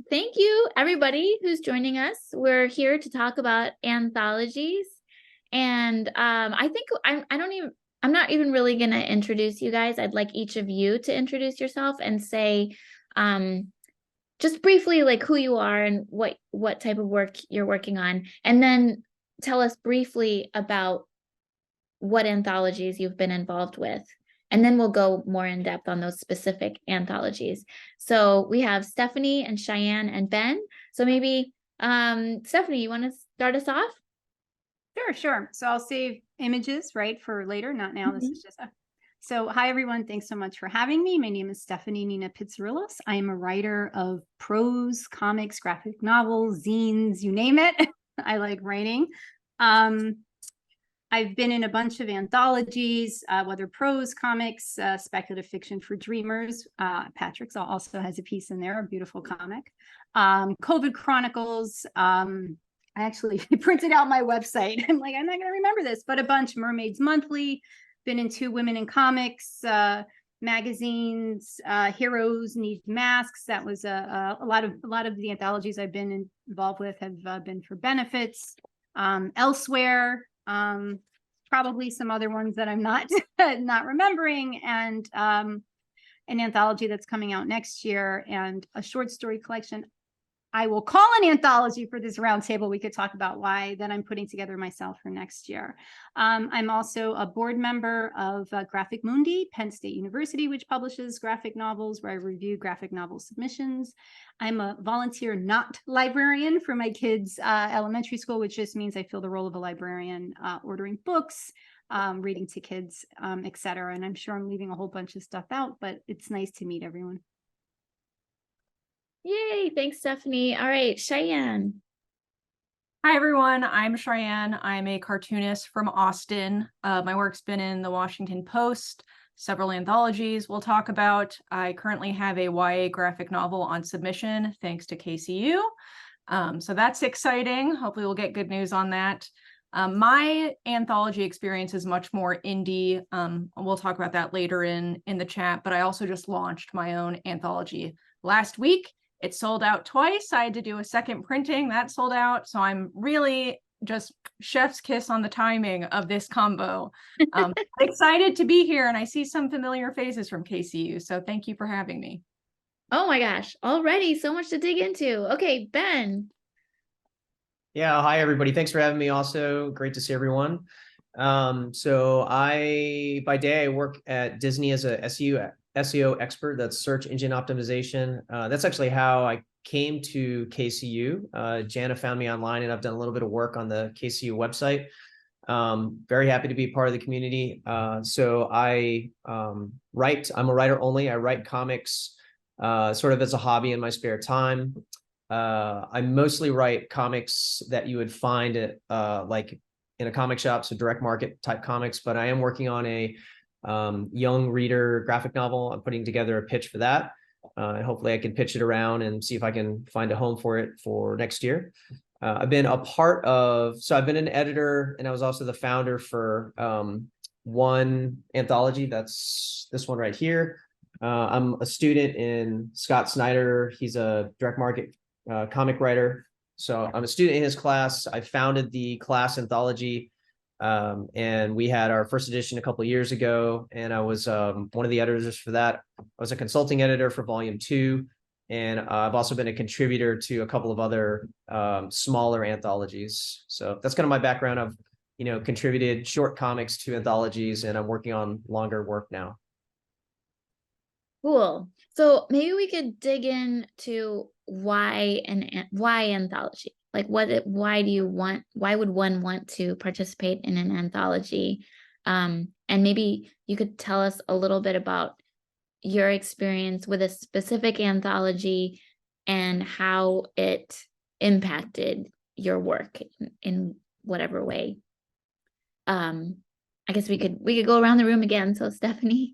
thank you, everybody who's joining us. We're here to talk about anthologies. And I think I'm not even really going to introduce you guys. I'd like each of you to introduce yourself and say just briefly like who you are and what type of work you're working on. And then tell us briefly about what anthologies you've been involved with. And then we'll go more in depth on those specific anthologies. So we have Stephanie and Cheyenne and Ben. So maybe Stephanie, you want to start us off? Sure. So I'll save images, right, for later, not now. This is just So hi, everyone. Thanks so much for having me. My name is Stephanie Nina Pitsirilos. I am a writer of prose, comics, graphic novels, zines, you name it. I like writing. I've been in a bunch of anthologies, whether prose, comics, speculative fiction for dreamers. Patrick's also has a piece in there, a beautiful comic. COVID Chronicles. I actually printed out my website. I'm like, I'm not going to remember this, but a bunch. Mermaids Monthly. Been in 2 Women in Comics magazines. Heroes Need Masks. That was a lot of the anthologies I've been involved with have been for benefits. Elsewhere. Probably some other ones that I'm not remembering, and an anthology that's coming out next year, and a short story collection I will call an anthology for this roundtable. We could talk about why that I'm putting together myself for next year. I'm also a board member of Graphic Mundi, Penn State University, which publishes graphic novels, where I review graphic novel submissions. I'm a volunteer not-librarian for my kids' elementary school, which just means I fill the role of a librarian, ordering books, reading to kids, etc. And I'm sure I'm leaving a whole bunch of stuff out, but it's nice to meet everyone. Yay, thanks, Stephanie. All right, Cheyenne. Hi, everyone. I'm Cheyenne. I'm a cartoonist from Austin. My work's been in the Washington Post, several anthologies we'll talk about. I currently have a YA graphic novel on submission, thanks to KCU. So that's exciting. Hopefully we'll get good news on that. My anthology experience is much more indie. We'll talk about that later in the chat, but I also just launched my own anthology last week. It sold out twice. I had to do a second printing. That sold out. So I'm really just chef's kiss on the timing of this combo. Excited to be here, and I see some familiar faces from KCU. So thank you for having me. Oh my gosh, already so much to dig into. Okay, Ben. Yeah, hi everybody. Thanks for having me. Also, great to see everyone. So by day I work at Disney as a SEO expert. That's search engine optimization. That's actually how I came to KCU. Jana found me online, and I've done a little bit of work on the KCU website. Very happy to be part of the community. So I write. I'm a writer only. I write comics sort of as a hobby in my spare time. I mostly write comics that you would find at like in a comic shop, so direct market type comics, but I am working on a young reader graphic novel. I'm putting together a pitch for that. And hopefully I can pitch it around and see if I can find a home for it for next year. I've been I've been an editor, and I was also the founder for one anthology. That's this one right here. I'm a student in Scott Snyder. He's a direct market comic writer. So I'm a student in his class. I founded the class anthology, and we had our first edition a couple of years ago, and I was one of the editors for that. I was a consulting editor for volume 2, and I've also been a contributor to a couple of other smaller anthologies. So that's kind of my background. I've contributed short comics to anthologies, and I'm working on longer work now. Cool. So maybe we could dig into why anthology? Like why would one want to participate in an anthology? And maybe you could tell us a little bit about your experience with a specific anthology and how it impacted your work in whatever way. I guess we could go around the room again. So Stephanie.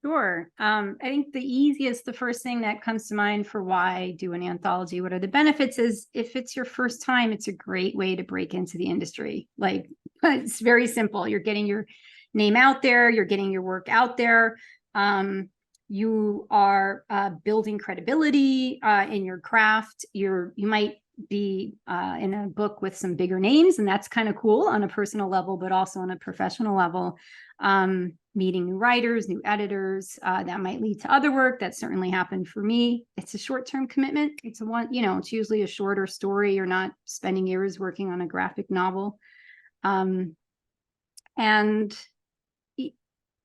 Sure. I think the first thing that comes to mind for why do an anthology, what are the benefits, is if it's your first time, it's a great way to break into the industry. Like, it's very simple. You're getting your name out there, you're getting your work out there. you are building credibility in your craft. You might be in a book with some bigger names, and that's kind of cool on a personal level, but also on a professional level. Meeting new writers, new editors, that might lead to other work. That certainly happened for me. It's a short-term commitment. It's it's usually a shorter story. You're not spending years working on a graphic novel. And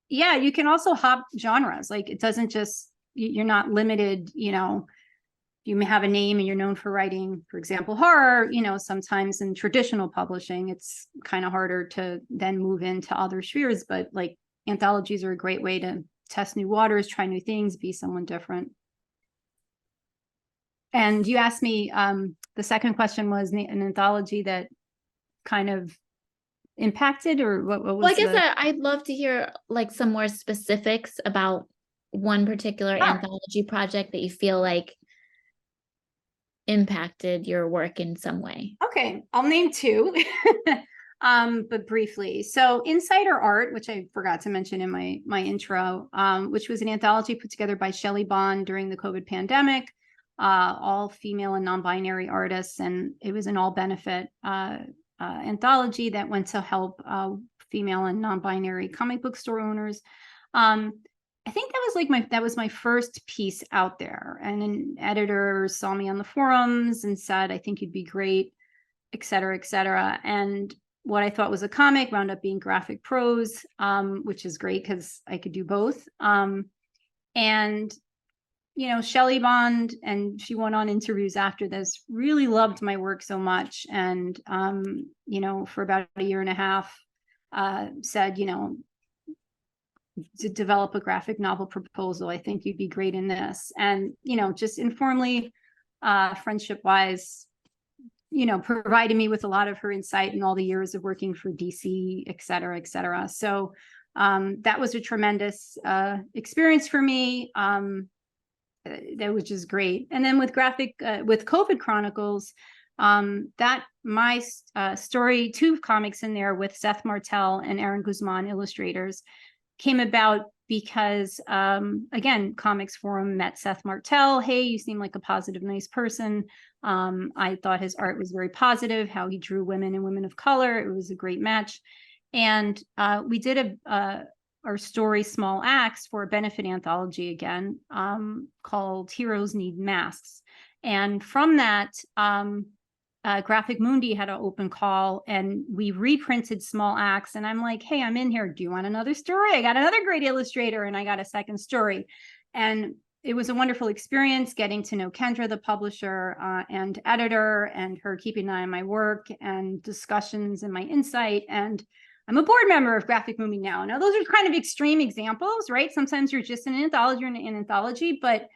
yeah, you can also hop genres. Like, it doesn't just, you're not limited, you may have a name and you're known for writing, for example, horror, sometimes in traditional publishing, it's kind of harder to then move into other spheres, but like anthologies are a great way to test new waters, try new things, be someone different. And you asked me, the second question was an anthology that kind of impacted, or what was well, I guess I'd love to hear like some more specifics about one particular anthology project that you feel like impacted your work in some way. Okay, I'll name two, but briefly. So Insider Art, which I forgot to mention in my intro, which was an anthology put together by Shelley Bond during the COVID pandemic, all female and non-binary artists, and it was an all-benefit anthology that went to help female and non-binary comic book store owners. I think that was my first piece out there, and an editor saw me on the forums and said, I think you'd be great, et cetera, et cetera. And what I thought was a comic wound up being graphic prose, which is great because I could do both. And Shelley Bond, and she went on interviews after this, really loved my work so much. And, for about a year and a half, said, to develop a graphic novel proposal, I think you'd be great in this. And, just informally, friendship wise, provided me with a lot of her insight and all the years of working for DC, et cetera, et cetera. So that was a tremendous experience for me. That was just great. And then with COVID Chronicles, that my story, two comics in there with Seth Martell and Aaron Guzman, illustrators, came about because, again, Comics Forum met Seth Martell. Hey, you seem like a positive, nice person. I thought his art was very positive, how he drew women and women of color. It was a great match. And we did our story Small Acts for a benefit anthology again, called Heroes Need Masks. And from that, Graphic Mundi had an open call, and we reprinted Small Acts. And I'm like, hey, I'm in here. Do you want another story? I got another great illustrator, and I got a second story. And it was a wonderful experience getting to know Kendra, the publisher and editor, and her keeping an eye on my work and discussions and my insight. And I'm a board member of Graphic Mundi now. Now, those are kind of extreme examples, right? Sometimes you're just an anthology or an anthology, but,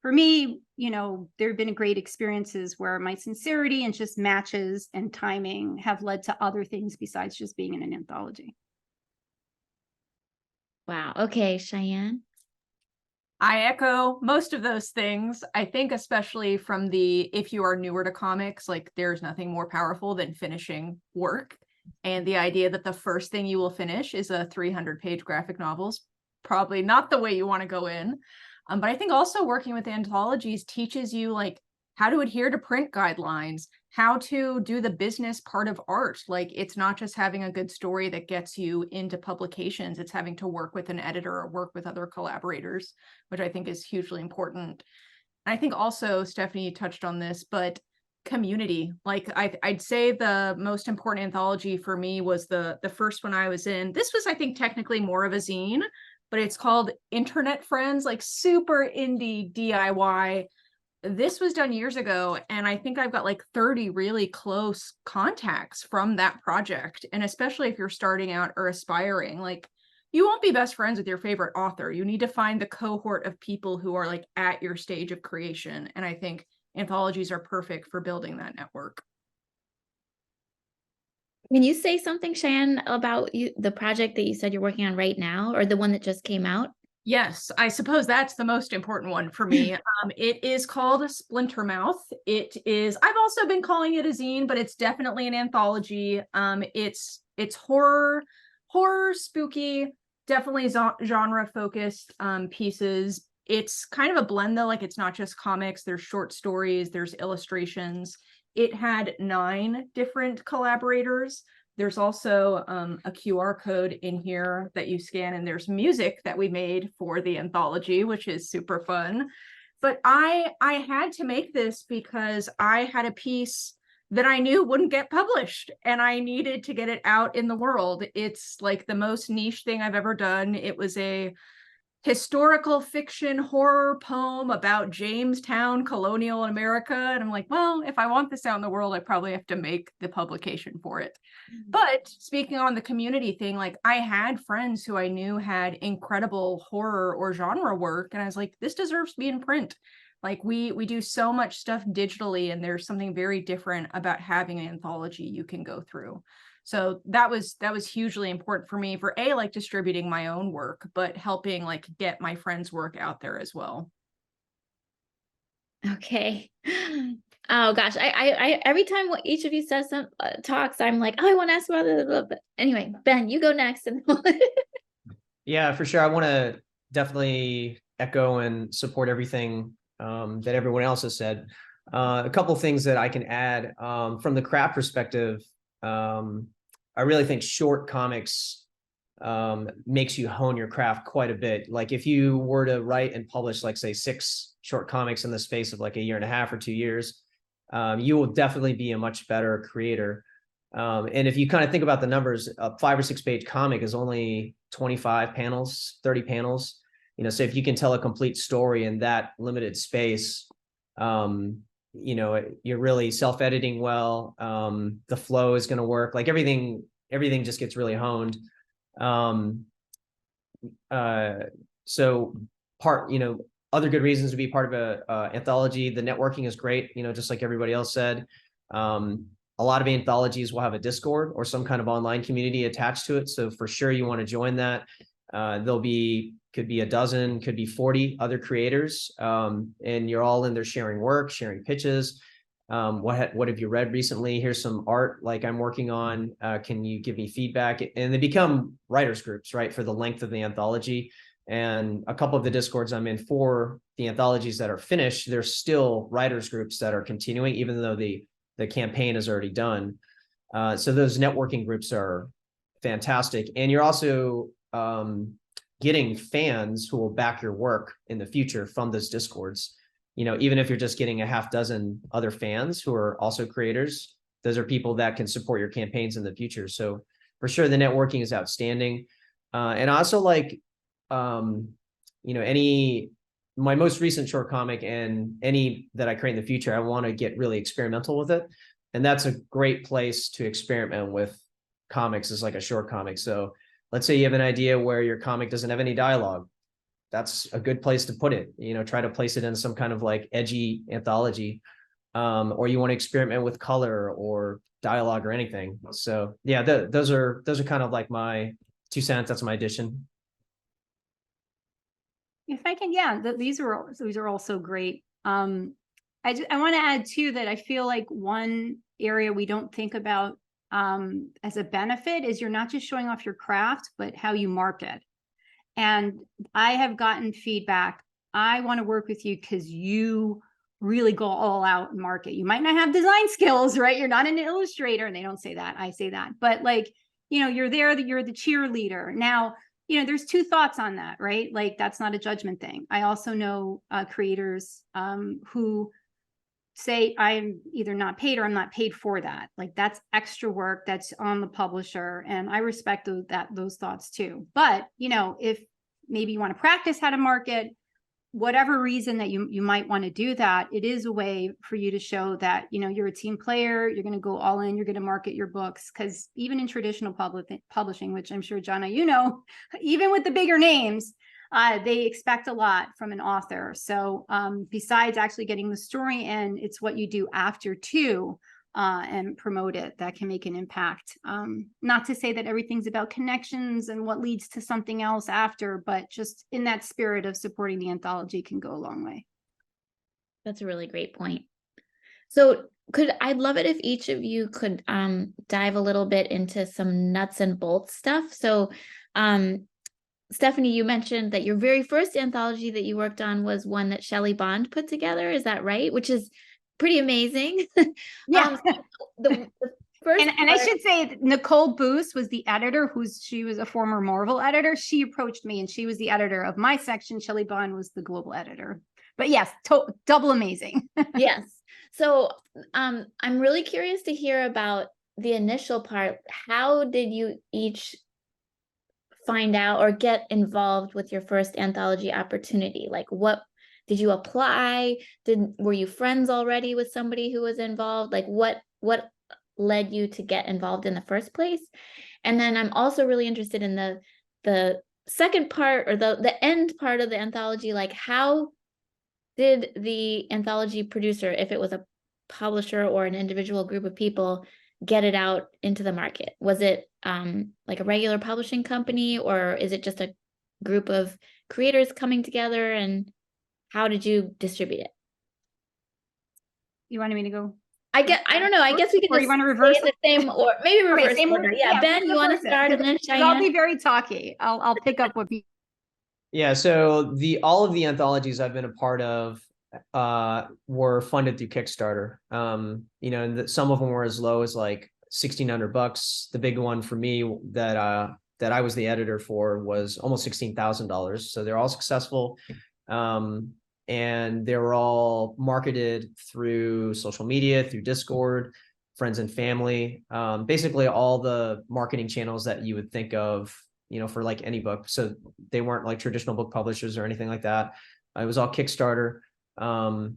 for me, there have been great experiences where my sincerity and just matches and timing have led to other things besides just being in an anthology. Wow. Okay, Cheyenne. I echo most of those things. I think especially from if you are newer to comics, like there's nothing more powerful than finishing work. And the idea that the first thing you will finish is a 300-page graphic novel is probably not the way you want to go in. But I think also working with anthologies teaches you like how to adhere to print guidelines, how to do the business part of art. Like, it's not just having a good story that gets you into publications. It's having to work with an editor or work with other collaborators, which I think is hugely important. I think also, Stephanie touched on this, but community. Like, I'd say the most important anthology for me was the first one I was in. This was, I think, technically more of a zine, but it's called Internet Friends, like super indie DIY. This was done years ago, and I think I've got like 30 really close contacts from that project. And especially if you're starting out or aspiring, like, you won't be best friends with your favorite author. You need to find the cohort of people who are like at your stage of creation. And I think anthologies are perfect for building that network. Can you say something, Cheyenne, about the project that you said you're working on right now, or the one that just came out? Yes, I suppose that's the most important one for me. It is called Splintermouth. It is, I've also been calling it a zine, but it's definitely an anthology. It's horror, spooky, definitely genre focused pieces. It's kind of a blend though, like it's not just comics, there's short stories, there's illustrations. It had 9 different collaborators. There's also a QR code in here that you scan, and there's music that we made for the anthology, which is super fun. But I had to make this because I had a piece that I knew wouldn't get published, and I needed to get it out in the world. It's like the most niche thing I've ever done. It was a historical fiction horror poem about Jamestown colonial America. And I'm like, well, if I want this out in the world, I probably have to make the publication for it. But speaking on the community thing, like I had friends who I knew had incredible horror or genre work. And I was like, this deserves to be in print. Like we do so much stuff digitally, and there's something very different about having an anthology you can go through. So that was hugely important for me, for like distributing my own work, but helping like get my friends' work out there as well. Okay. Oh gosh, I every time each of you says some talks, I'm like, oh, I want to ask about it. But anyway, Ben, you go next. And Yeah, for sure. I want to definitely echo and support everything that everyone else has said. A couple of things that I can add from the craft perspective. I really think short comics makes you hone your craft quite a bit. Like if you were to write and publish, like say 6 short comics in the space of like a year and a half or 2 years, you will definitely be a much better creator. And if you kind of think about the numbers, a 5 or 6 page comic is only 25 panels, 30 panels. So if you can tell a complete story in that limited space, you're really self-editing well. The flow is going to work. Like everything just gets really honed. So other good reasons to be part of a anthology. The networking is great. Just like everybody else said. A lot of anthologies will have a Discord or some kind of online community attached to it. So for sure you want to join that. Could be a dozen, could be 40 other creators, and you're all in there sharing work, sharing pitches. What have you read recently? Here's some art like I'm working on. Can you give me feedback? And they become writers groups, right, for the length of the anthology. And a couple of the Discords I'm in for the anthologies that are finished, there's still writers groups that are continuing, even though the campaign is already done. So those networking groups are fantastic. And you're also getting fans who will back your work in the future from those Discords. Even if you're just getting a half dozen other fans who are also creators, those are people that can support your campaigns in the future. So for sure, the networking is outstanding. And I also like, my most recent short comic and any that I create in the future, I want to get really experimental with it. And that's a great place to experiment with comics, is like a short comic. So let's say you have an idea where your comic doesn't have any dialogue. That's a good place to put it. Try to place it in some kind of like edgy anthology, or you want to experiment with color or dialogue or anything. So yeah, those are kind of like my 2 cents. That's my addition. If I can, yeah, these are also great. I want to add too that I feel like one area we don't think about as a benefit is you're not just showing off your craft, but how you market. And I have gotten feedback. I want to work with you because you really go all out and market. You might not have design skills, right? You're not an illustrator, and they don't say that. I say that, but like, you're there, that you're the cheerleader. Now, there's 2 thoughts on that, right? Like that's not a judgment thing. I also know creators who say I'm either not paid or I'm not paid for that. Like that's extra work that's on the publisher. And I respect those thoughts too. But, if maybe you want to practice how to market, whatever reason that you might want to do that, it is a way for you to show that, you're a team player, you're going to go all in, you're going to market your books. Because even in traditional publishing, which I'm sure, Jonna, even with the bigger names, they expect a lot from an author. So besides actually getting the story in, it's what you do after too, and promote it that can make an impact. Not to say that everything's about connections and what leads to something else after, but just in that spirit of supporting the anthology can go a long way. That's a really great point. So I'd love it if each of you could dive a little bit into some nuts and bolts stuff. So Stephanie, you mentioned that your very first anthology that you worked on was one that Shelley Bond put together. Is that right? Which is pretty amazing. Yeah. The first and I should say that Nicole Booth was the editor, she was a former Marvel editor. She approached me and she was the editor of my section. Shelley Bond was the global editor. But yes, double amazing. Yes. So I'm really curious to hear about the initial part. How did you each find out or get involved with your first anthology opportunity? Like, what did you apply? Were you friends already with somebody who was involved? Like, what led you to get involved in the first place? And then I'm also really interested in the second part, or the end part of the anthology. Like, how did the anthology producer, if it was a publisher or an individual group of people, get it out into the market? Was it like a regular publishing company, or is it just a group of creators coming together? And how did you distribute it? You wanted me to go? I don't know. I guess we could Or just you want to reverse the same, or maybe reverse same order. order? Yeah, Yeah, Ben, you want to reverse it, start, and then I'll Cheyenne? be very talky. I'll pick up what Yeah, so all of the anthologies I've been a part of were funded through Kickstarter. You know, and some of them were as low as like $1,600. The big one for me that I was the editor for was almost $16,000. So they're all successful. And they were all marketed through social media, through Discord, friends and family, basically all the marketing channels that you would think of, you know, for like any book. So they weren't like traditional book publishers or anything like that. It was all Kickstarter. Sorry,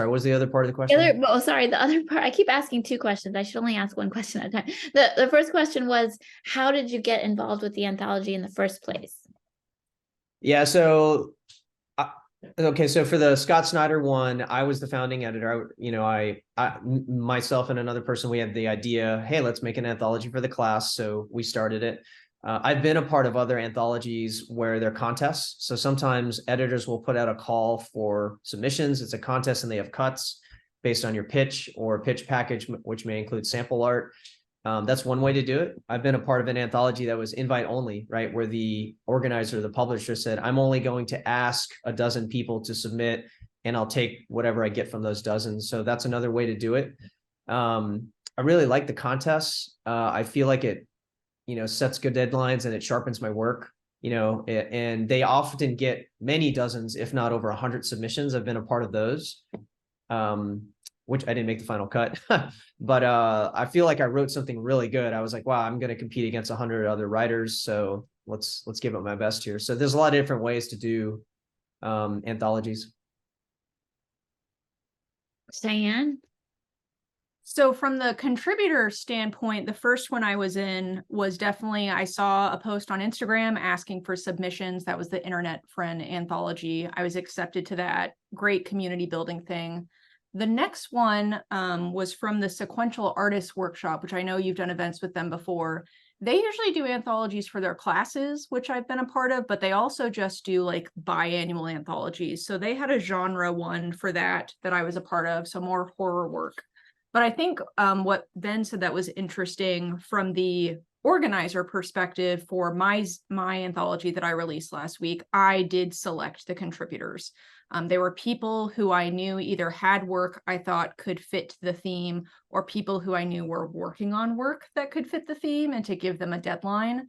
what was the other part of the question? The other part, I keep asking two questions. I should only ask one question at a time. The first question was, how did you get involved with the anthology in the first place? Yeah, so okay, so for the Scott Snyder one, I was the founding editor. I myself and another person, we had the idea, hey, let's make an anthology for the class. So we started it. I've been a part of other anthologies where they're contests. So sometimes editors will put out a call for submissions. It's a contest and they have cuts based on your pitch or pitch package, which may include sample art. That's one way to do it. I've been a part of an anthology that was invite only, right? Where the organizer, the publisher said, I'm only going to ask a dozen people to submit and I'll take whatever I get from those dozens. So that's another way to do it. I really like the contests. I feel like it, you know, sets good deadlines and it sharpens my work, you know, and they often get many dozens, if not over 100 submissions. I've been a part of those. Which I didn't make the final cut, but I feel like I wrote something really good. I was like, wow, I'm going to compete against 100 other writers. So let's give it my best here. So there's a lot of different ways to do anthologies. Cheyenne? So from the contributor standpoint, the first one I was in was definitely, I saw a post on Instagram asking for submissions. That was the Internet Friend Anthology. I was accepted to that. Great community building thing. The next one was from the Sequential Artists Workshop, which I know you've done events with them before. They usually do anthologies for their classes, which I've been a part of, but they also just do like biannual anthologies. So they had a genre one for that I was a part of, so more horror work. But I think what Ben said that was interesting from the organizer perspective for my anthology that I released last week, I did select the contributors. There were people who I knew either had work I thought could fit the theme, or people who I knew were working on work that could fit the theme, and to give them a deadline.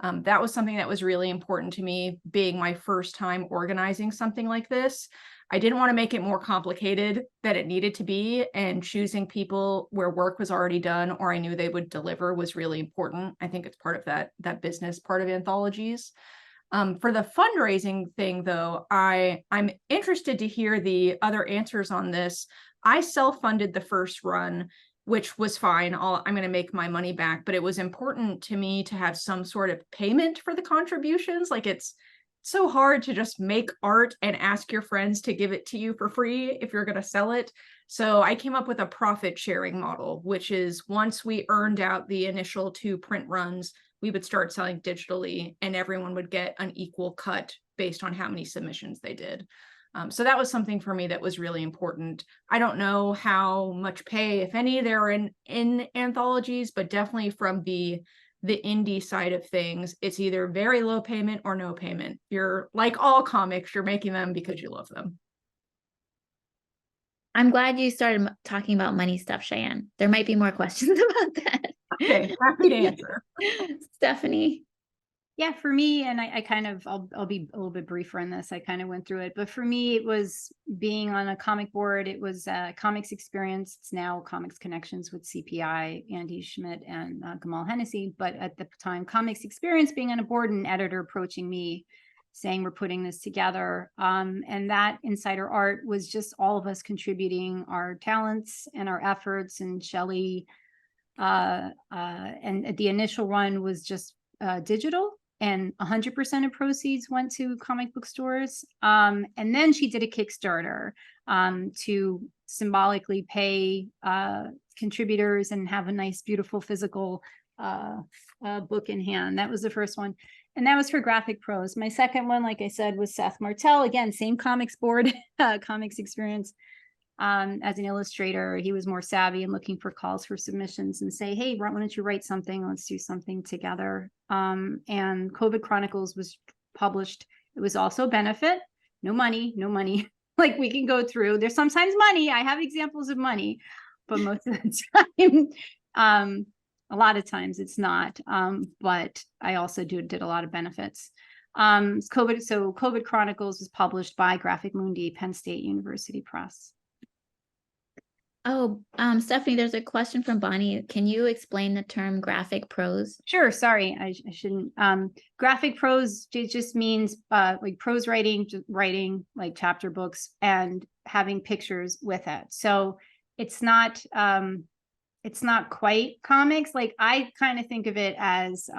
That was something that was really important to me, being my first time organizing something like this. I didn't want to make it more complicated than it needed to be, and choosing people where work was already done or I knew they would deliver was really important. I think it's part of that business part of anthologies. For the fundraising thing, though, I'm interested to hear the other answers on this. I self-funded the first run, which was fine. I'm going to make my money back, but it was important to me to have some sort of payment for the contributions. Like, it's so hard to just make art and ask your friends to give it to you for free if you're going to sell it. So I came up with a profit sharing model, which is once we earned out the initial 2 print runs, we would start selling digitally and everyone would get an equal cut based on how many submissions they did. So that was something for me that was really important. I don't know how much pay, if any, there are in anthologies, but definitely from the the indie side of things, it's either very low payment or no payment. You're like all comics, you're making them because you love them. I'm glad you started talking about money stuff, Cheyenne. There might be more questions about that. Okay, happy to answer. Stephanie. Yeah, for me, and I kind of, I'll be a little bit briefer in this. I kind of went through it, but for me, it was being on a comic board. It was Comics Experience. It's now Comics Connections with CPI, Andy Schmidt, and Gamal Hennessy. But at the time, Comics Experience, being on a board, and an editor approaching me saying, we're putting this together. And that insider art was just all of us contributing our talents and our efforts. And Shelley, and the initial run was just digital, and 100% of proceeds went to comic book stores. And then she did a Kickstarter to symbolically pay contributors and have a nice, beautiful physical book in hand. That was the first one. And that was for graphic prose. My second one, like I said, was Seth Martell. Again, same comics board, Comics Experience. As an illustrator, he was more savvy and looking for calls for submissions and say, hey, why don't you write something? Let's do something together. And COVID Chronicles was published. It was also benefit. No money. Like, we can go through. There's sometimes money. I have examples of money, but most of the time, a lot of times it's not. But I also did a lot of benefits. COVID Chronicles was published by Graphic Mundi, Penn State University Press. Oh, Stephanie, there's a question from Bonnie. Can you explain the term graphic prose? Sure. Sorry, I shouldn't. Graphic prose, it just means like prose writing, just writing like chapter books and having pictures with it. So it's not quite comics. Like, I kind of think of it as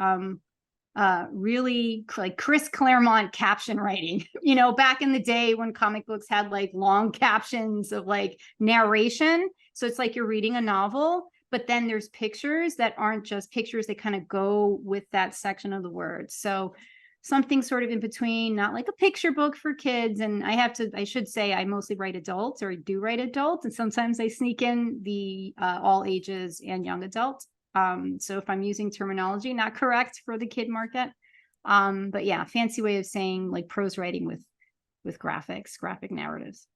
really like Chris Claremont caption writing, you know, back in the day when comic books had like long captions of like narration. So it's like you're reading a novel, but then there's pictures that aren't just pictures, that kind of go with that section of the words. So something sort of in between, not like a picture book for kids. And I should say I mostly write adults, or I do write adults. And sometimes I sneak in the all ages and young adults. So if I'm using terminology not correct for the kid market, but yeah, fancy way of saying like prose writing with graphics, graphic narratives,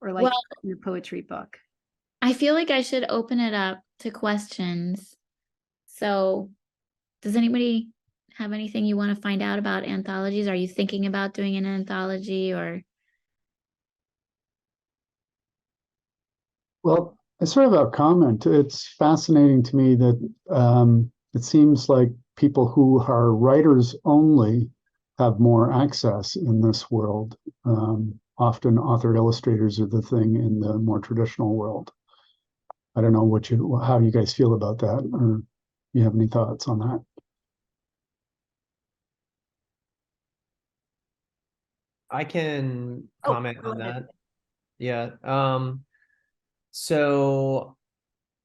or like your poetry book. I feel like I should open it up to questions. So does anybody have anything you want to find out about anthologies? Are you thinking about doing an anthology, or? Well, I sort of have a comment. It's fascinating to me that it seems like people who are writers only have more access in this world. Often author illustrators are the thing in the more traditional world. I don't know how you guys feel about that, or you have any thoughts on that? I can comment on ahead. that. Yeah. So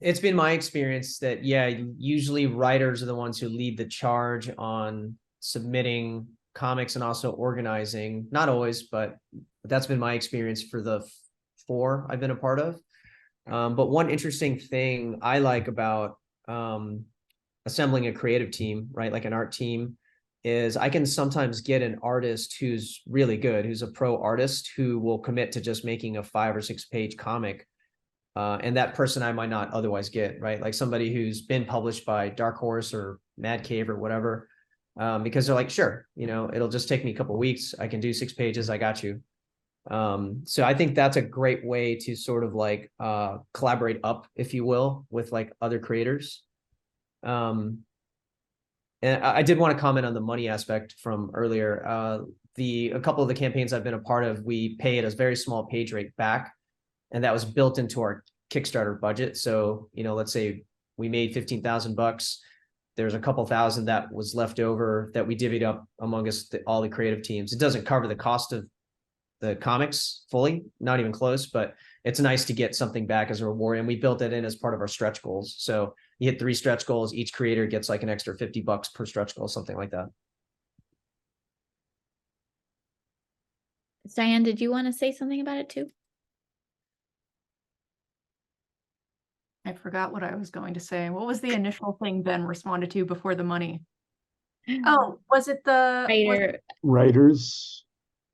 it's been my experience that, yeah, usually writers are the ones who lead the charge on submitting comics and also organizing. Not always, but that's been my experience for the 4 I've been a part of. But one interesting thing I like about assembling a creative team, right, like an art team, is I can sometimes get an artist who's really good, who's a pro artist, who will commit to just making a 5 or 6 page comic. And that person I might not otherwise get, right? Like somebody who's been published by Dark Horse or Mad Cave or whatever, because they're like, sure, you know, it'll just take me a couple of weeks. I can do 6 pages. I got you. So I think that's a great way to sort of like collaborate up, if you will, with like other creators. And I did want to comment on the money aspect from earlier. A couple of the campaigns I've been a part of, we pay at a very small page rate back, and that was built into our Kickstarter budget. So, you know, let's say we made $15,000. There's a couple thousand that was left over that we divvied up among us, all the creative teams. It doesn't cover the cost of the comics fully, not even close, but it's nice to get something back as a reward. And we built it in as part of our stretch goals. So you hit 3 stretch goals, each creator gets like an extra $50 per stretch goal, something like that. Cheyenne, did you want to say something about it too? I forgot what I was going to say. What was the initial thing Ben responded to before the money? Oh, was it the Writers?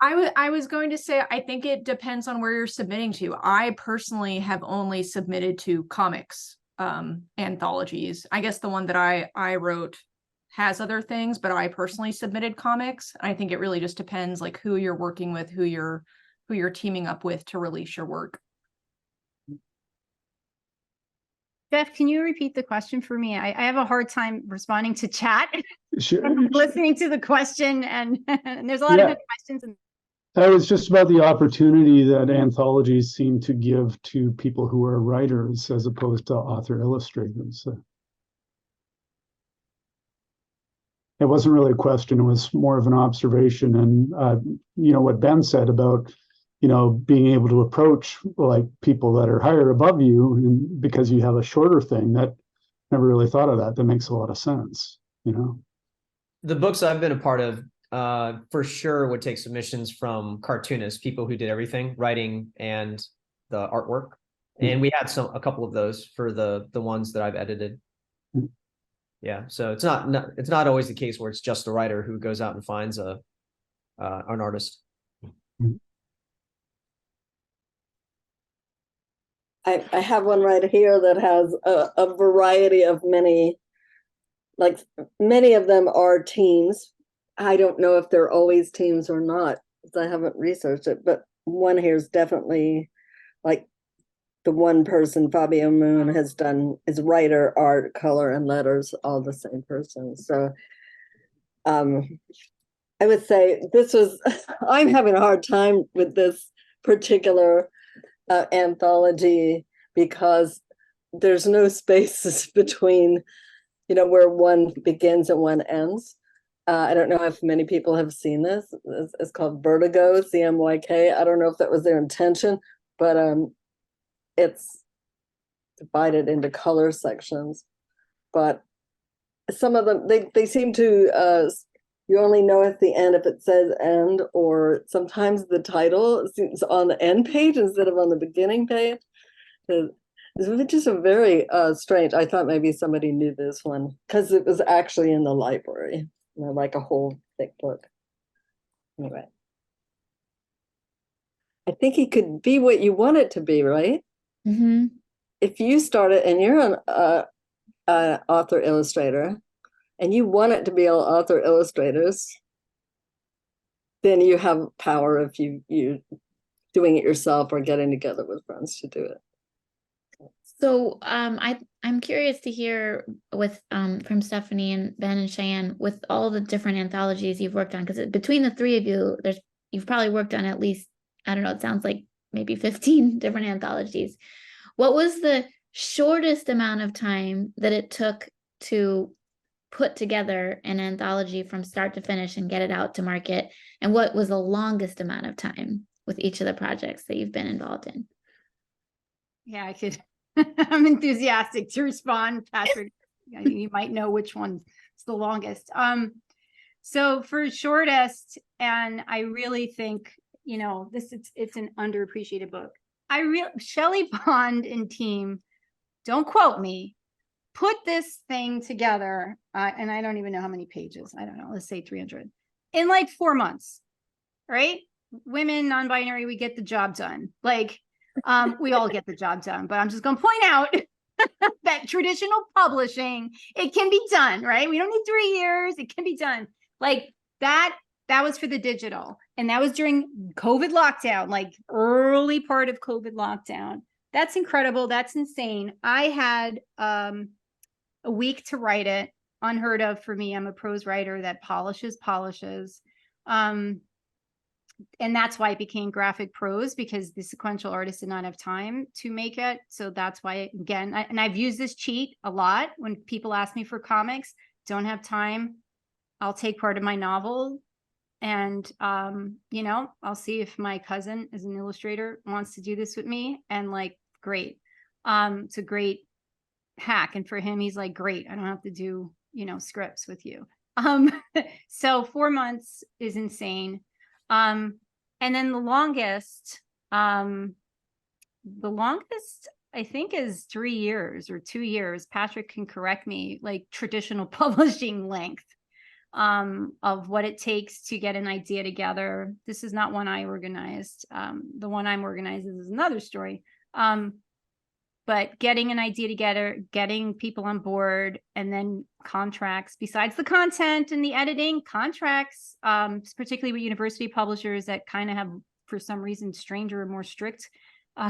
I was going to say, I think it depends on where you're submitting to. I personally have only submitted to comics anthologies. I guess the one that I wrote has other things, but I personally submitted comics. I think it really just depends like who you're working with, who you're teaming up with to release your work. Steph, can you repeat the question for me? I have a hard time responding to chat. Sure. I'm listening to the question, and there's a lot of good questions. It was just about the opportunity that anthologies seem to give to people who are writers as opposed to author illustrators. It wasn't really a question, it was more of an observation. And, what Ben said about, being able to approach like people that are higher above you and because you have a shorter thing, that never really thought of that. That makes a lot of sense, The books I've been a part of, for sure would take submissions from cartoonists, people who did everything, writing and the artwork. And we had a couple of those for the ones that I've edited. Yeah, so it's not always the case where it's just the writer who goes out and finds an artist. I have one right here that has a variety of many of them are teams. I don't know if they're always teams or not, because I haven't researched it, but one here is definitely like the one person, Fabio Moon, has done is writer, art, color, and letters, all the same person. So I would say I'm having a hard time with this particular anthology because there's no spaces between, where one begins and one ends. I don't know if many people have seen this. It's called Vertigo, CMYK. I don't know if that was their intention, but it's divided into color sections. But some of them, they seem to, you only know at the end if it says end, or sometimes the title is on the end page instead of on the beginning page. It's just a very strange. I thought maybe somebody knew this one because it was actually in the library, like a whole thick book. Anyway, I think it could be what you want it to be, right? Mm-hmm. If you start it and you're an author illustrator, and you want it to be all author illustrators, then you have power if you doing it yourself or getting together with friends to do it. So I'm curious to hear with from Stephanie and Ben and Cheyenne, with all the different anthologies you've worked on, because between the three of you, you've probably worked on at least, I don't know, it sounds like maybe 15 different anthologies. What was the shortest amount of time that it took to put together an anthology from start to finish and get it out to market? And what was the longest amount of time with each of the projects that you've been involved in? Yeah, I could. I'm enthusiastic to respond, Patrick. You might know which one's the longest. So for shortest, and I really think, it's an underappreciated book. Shelley Bond and team, don't quote me, put this thing together, and I don't even know how many pages. I don't know. Let's say 300 in like 4 months, right? Women, non-binary, we get the job done. We all get the job done, but I'm just going to point out that traditional publishing, it can be done, right? We don't need 3 years. It can be done. That was for the digital. And that was during COVID lockdown, like early part of COVID lockdown. That's incredible. That's insane. I had a week to write it. Unheard of for me. I'm a prose writer that polishes. And that's why it became graphic prose, because the sequential artist did not have time to make it. So that's why, again, I've used this cheat a lot when people ask me for comics, don't have time. I'll take part of my novel and, I'll see if my cousin is an illustrator wants to do this with me, and great. It's a great hack. And for him, he's like, great. I don't have to do, scripts with you. So 4 months is insane. And then the longest, I think is 3 years or 2 years. Patrick can correct me, like traditional publishing length of what it takes to get an idea together. This is not one I organized. The one I'm organizing is another story. But getting an idea together, getting people on board, and then contracts, besides the content and the editing, contracts, particularly with university publishers that kind of have, for some reason, stranger or more strict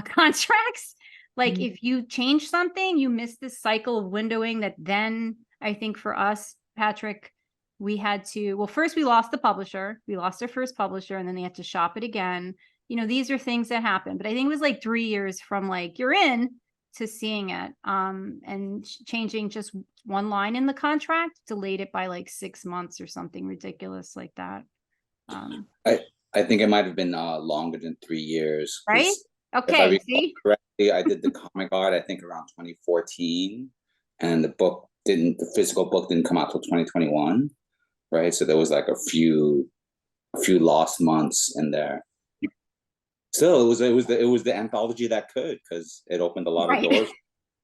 contracts. Like if you change something, you miss this cycle of windowing that then I think for us, Patrick, we had to, well, first we lost the publisher. We lost our first publisher, and then they had to shop it again. You know, these are things that happen. But I think it was like 3 years from like you're in to seeing it, and changing just one line in the contract delayed it by like 6 months or something ridiculous like that. I think it might have been longer than 3 years. Right? Okay. See? Correctly, I did the comic art, I think around 2014, and the physical book didn't come out till 2021, right? So there was like a few lost months in there. Still, it was the anthology that could, because it opened a lot of doors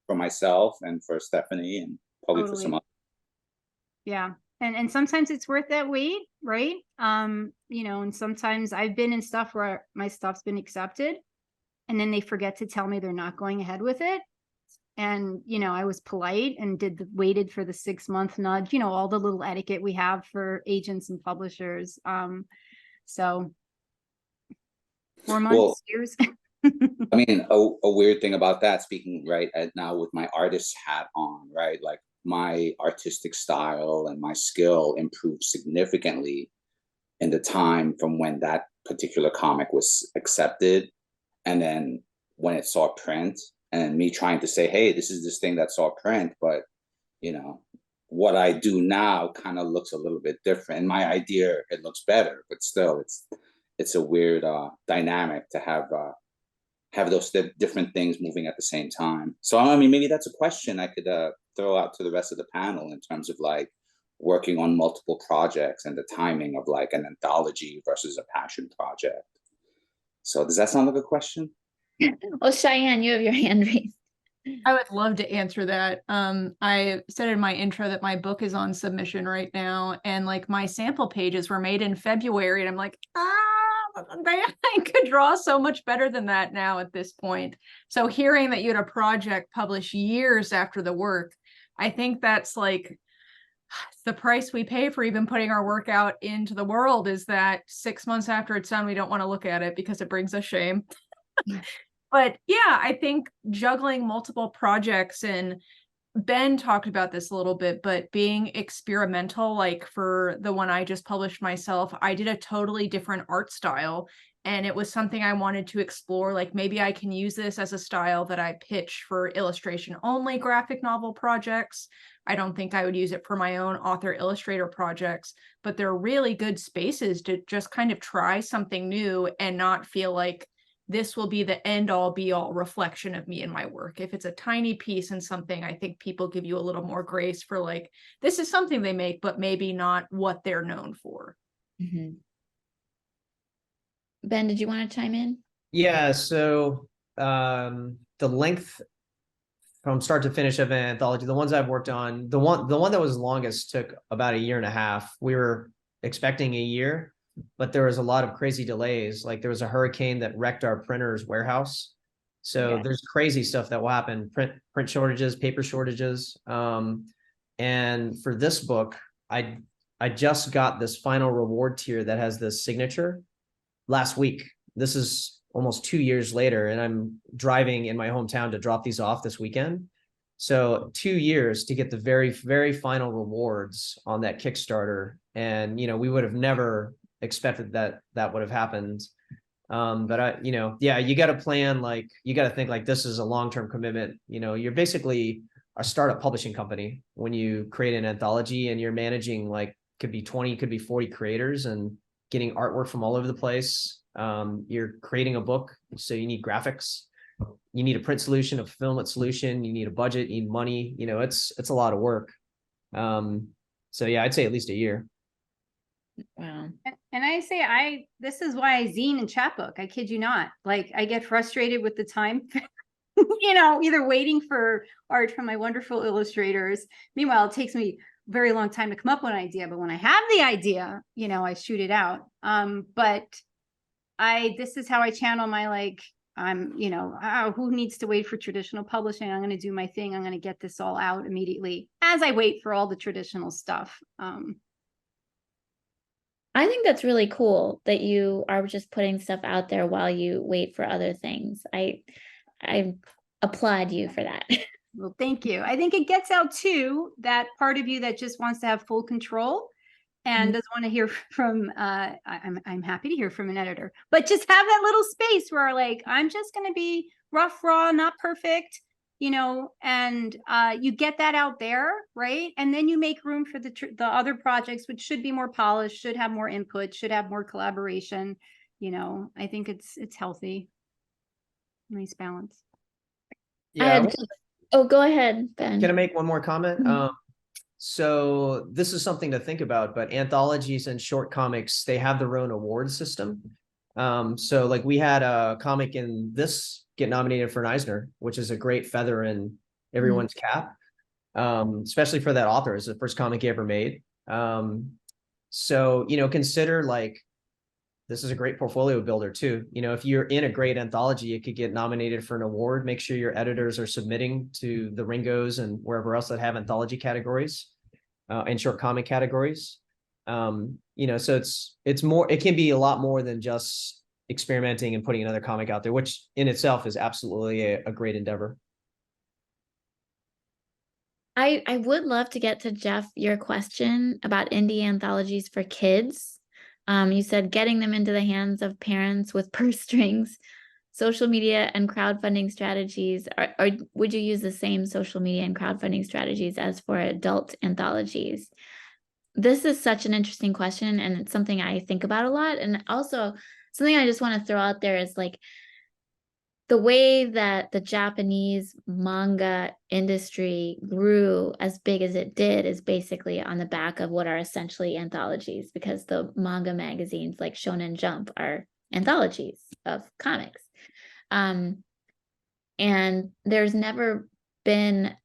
for myself and for Stephanie and probably for some others. Yeah. And sometimes it's worth that wait, right? You know, and sometimes I've been in stuff where my stuff's been accepted and then they forget to tell me they're not going ahead with it. And, you know, I was polite and waited for the 6-month nudge, you know, all the little etiquette we have for agents and publishers. So 4 months, years. I mean, a weird thing about that, speaking right now with my artist hat on, right? Like my artistic style and my skill improved significantly in the time from when that particular comic was accepted, and then when it saw print, and me trying to say, hey, this is this thing that saw print, but you know, what I do now kind of looks a little bit different. In my idea, it looks better, but still it's a weird dynamic to have those different things moving at the same time. So I mean, maybe that's a question I could throw out to the rest of the panel in terms of like working on multiple projects and the timing of like an anthology versus a passion project. So does that sound like a question? Well, Cheyenne, you have your hand raised. I would love to answer that. I said in my intro that my book is on submission right now, and like my sample pages were made in February, and I'm like, I could draw so much better than that now at this point. So hearing that you had a project published years after the work, I think that's like the price we pay for even putting our work out into the world, is that 6 months after it's done, we don't want to look at it because it brings us shame. But yeah, I think juggling multiple projects, and Ben talked about this a little bit, but being experimental, like for the one I just published myself, I did a totally different art style, and it was something I wanted to explore. Like maybe I can use this as a style that I pitch for illustration only graphic novel projects. I don't think I would use it for my own author illustrator projects, but they're really good spaces to just kind of try something new and not feel like this will be the end all be all reflection of me and my work. If it's a tiny piece and something, I think people give you a little more grace for like, this is something they make, but maybe not what they're known for. Mm-hmm. Ben, did you want to chime in? Yeah, so the length from start to finish of an anthology, the ones I've worked on, the one that was longest took about 1.5 years. We were expecting 1 year, but there was a lot of crazy delays. Like there was a hurricane that wrecked our printer's warehouse. So there's crazy stuff that will happen, print shortages, paper shortages. And for this book, I just got this final reward tier that has this signature last week. This is almost 2 years later, and I'm driving in my hometown to drop these off this weekend. So 2 years to get the very, very final rewards on that Kickstarter. And, you know, we would have never expected that would have happened. But you got to plan, like, you got to think like this is a long-term commitment. You know, you're basically a startup publishing company when you create an anthology, and you're managing like could be 20, could be 40 creators and getting artwork from all over the place. You're creating a book, so you need graphics, you need a print solution, a fulfillment solution, you need a budget, you need money. You know, it's a lot of work. So yeah, I'd say at least 1 year. Wow. And I say, this is why I zine and chapbook. I kid you not. Like I get frustrated with the time either waiting for art from my wonderful illustrators. Meanwhile, it takes me a very long time to come up with an idea, but when I have the idea, I shoot it out. But this is how I channel my, like, who needs to wait for traditional publishing? I'm going to do my thing. I'm going to get this all out immediately as I wait for all the traditional stuff. I think that's really cool that you are just putting stuff out there while you wait for other things. I applaud you for that. Well, thank you. I think it gets out too, that part of you that just wants to have full control and doesn't want to hear from, I'm happy to hear from an editor, but just have that little space where, like, I'm just going to be rough, raw, not perfect, and you get that out there, right? And then you make room for the other projects, which should be more polished, should have more input, should have more collaboration. I think it's healthy. Nice balance. Yeah. Oh, go ahead, Ben. Can I make one more comment? So this is something to think about, but anthologies and short comics, they have their own award system. So like we had a comic in this get nominated for an Eisner, which is a great feather in everyone's cap, especially for that author. It's the first comic he ever made. So, consider, like, this is a great portfolio builder too. If you're in a great anthology, it could get nominated for an award. Make sure your editors are submitting to the Ringos and wherever else that have anthology categories and short comic categories. So it's more, it can be a lot more than just experimenting and putting another comic out there, which in itself is absolutely a great endeavor. I would love to get to Jeff, your question about indie anthologies for kids. You said getting them into the hands of parents with purse strings, social media and crowdfunding strategies. Or would you use the same social media and crowdfunding strategies as for adult anthologies? This is such an interesting question, and it's something I think about a lot. And also something I just want to throw out there is, like, the way that the Japanese manga industry grew as big as it did is basically on the back of what are essentially anthologies, because the manga magazines like Shonen Jump are anthologies of comics. And there's never been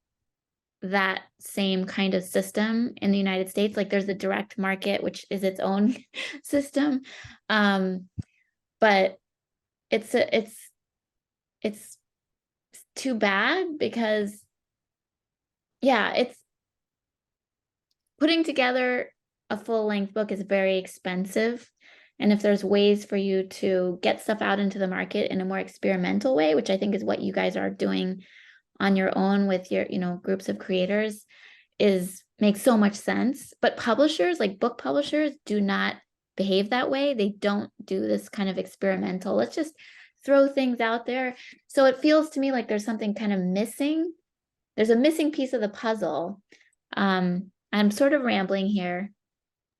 that same kind of system in the United States. Like, there's the direct market, which is its own system. But it's too bad, because it's putting together a full-length book is very expensive. And if there's ways for you to get stuff out into the market in a more experimental way, which I think is what you guys are doing on your own with your, groups of creators, makes so much sense. But publishers, like book publishers, do not behave that way. They don't do this kind of experimental, let's just throw things out there. So it feels to me like there's something kind of missing. There's a missing piece of the puzzle. I'm sort of rambling here,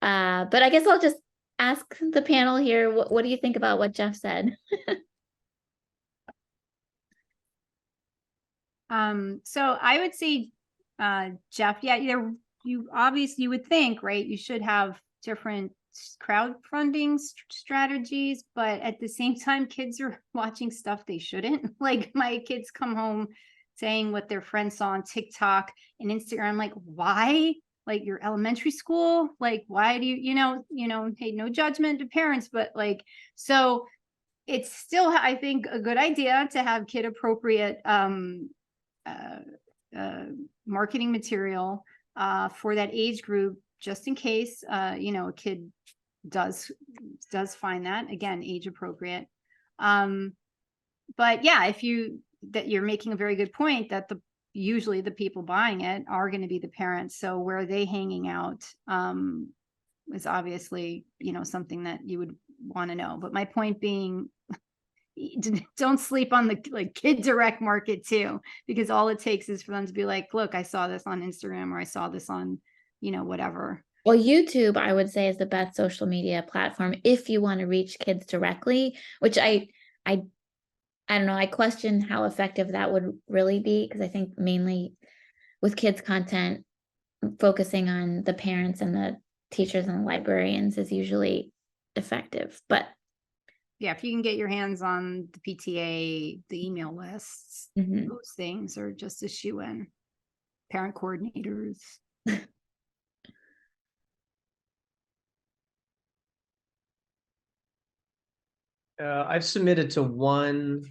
but I guess I'll just ask the panel here, what do you think about what Jeff said? So I would say, Jeff, you would think, right, you should have different crowdfunding strategies, but at the same time, kids are watching stuff they shouldn't. Like, my kids come home saying what their friends saw on TikTok and Instagram. Like, why? Like, your elementary school? Like, why do hey, no judgment to parents, but like, so it's still, I think, a good idea to have kid appropriate marketing material for that age group, just in case a kid does find that, again, age appropriate. But yeah, you're making a very good point that usually the people buying it are going to be the parents. So where are they hanging out is obviously something that you would want to know. But my point being, don't sleep on the kid direct market too, because all it takes is for them to be like, look, I saw this on Instagram, or I saw this on whatever. Well, YouTube, I would say, is the best social media platform if you want to reach kids directly, which I don't know, I question how effective that would really be, because I think mainly with kids content, focusing on the parents and the teachers and the librarians is usually effective. But yeah, if you can get your hands on the PTA, the email lists, Mhm. those things are just a shoe-in. Parent coordinators. I've submitted to one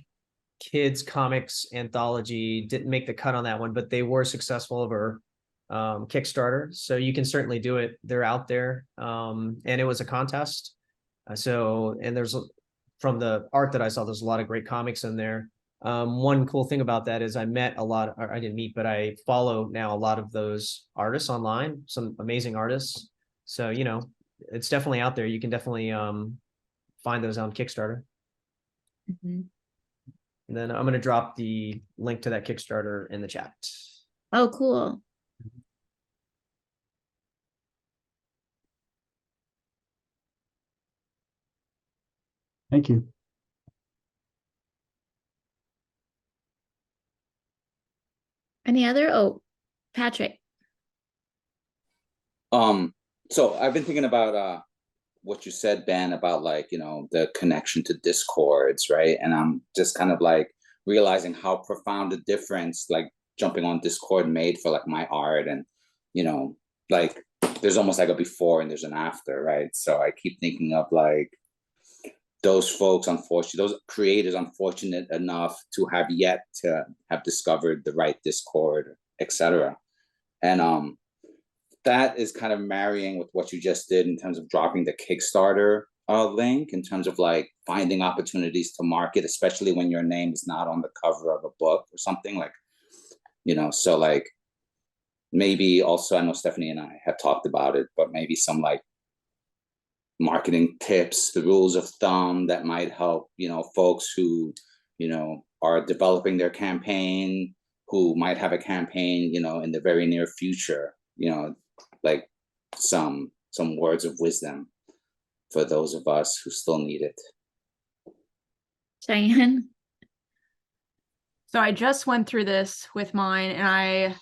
kids comics anthology, didn't make the cut on that one, but they were successful over Kickstarter. So you can certainly do it. They're out there. And it was a contest. And there's, from the art that I saw, there's a lot of great comics in there. One cool thing about that is I met a lot, or I didn't meet, but I follow now a lot of those artists online, some amazing artists. So, you know, it's definitely out there. You can definitely find those on Kickstarter. Mhm. And then I'm going to drop the link to that Kickstarter in the chat. Oh, cool. Thank you. Any other? Oh, Patrick. So I've been thinking about what you said, Ben, about like, you know, the connection to discords, right? And I'm just kind of like realizing how profound a difference like jumping on Discord made for like my art. And, you know, like there's almost like a before and there's an after, right? So I keep thinking of like those folks, unfortunately, those creators unfortunate enough to have yet to have discovered the right Discord, etc. And that is kind of marrying with what you just did in terms of dropping the Kickstarter link, in terms of like finding opportunities to market, especially when your name is not on the cover of a book or something, like, you know. So like maybe also, I know Stephanie and I have talked about it, but maybe some like marketing tips, the rules of thumb that might help, you know, folks who, you know, are developing their campaign, who might have a campaign, you know, in the very near future, you know, like some words of wisdom for those of us who still need it. Cheyenne. So I just went through this with mine, and